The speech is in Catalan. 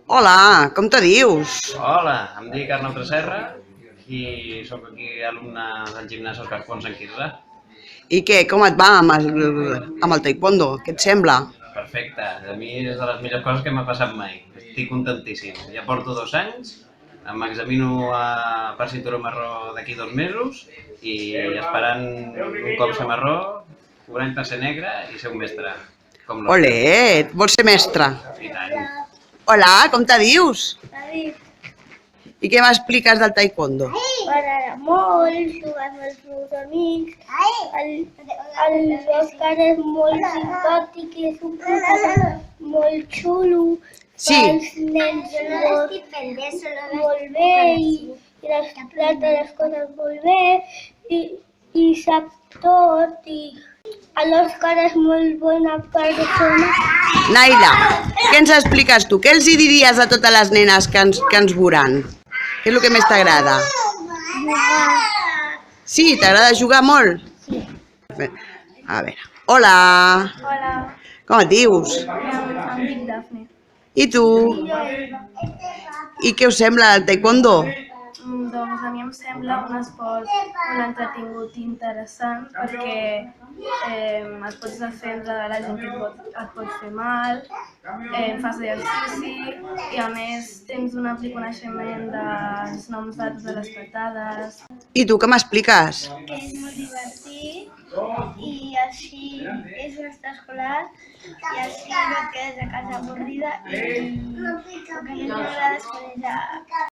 Hola, com te dius? Hola, em dic Arnau Tresserra i sóc aquí alumne del gimnàs Òscar Pons en Quirze. I què, com et va amb el taekwondo? Què et sembla? Perfecte, a mi és de les millors coses que m'ha passat mai. Estic contentíssim. Ja porto 2 anys, m'examino per cinturó marró d'aquí 2 mesos i esperant un cop ser marró, un any per ser negre i ser un mestre, com l'Òscar. Olé, vols ser mestre? I tant. Hola, com te dius? David, I què m'expliques del taekwondo? m'agrada molt jugar amb els meus amics. L'Òscar és molt simpàtic i és un professor molt xulo. Sí. Els nens molt bé i les coses molt bé i sap tot i l'Òscar és molt bona persona. Naila, què ens expliques tu? Què els hi diries a totes les nenes que ens veuran? Què és el que més t'agrada? Sí, t'agrada jugar molt? Sí. A veure, hola, Hola, com et dius? em dic Dafne. I tu? I què us sembla el taekwondo? Doncs a mi em sembla un esport molt entretingut i interessant perquè et pots defendre de la gent que et pot fer mal, fas exercici i a més tens un ampli coneixement dels noms de totes les patades. I tu què m'expliques? Que és molt divertit i així és un extraescolar i així no et quedes a casa avorrida i el que més m'agrada és conèixer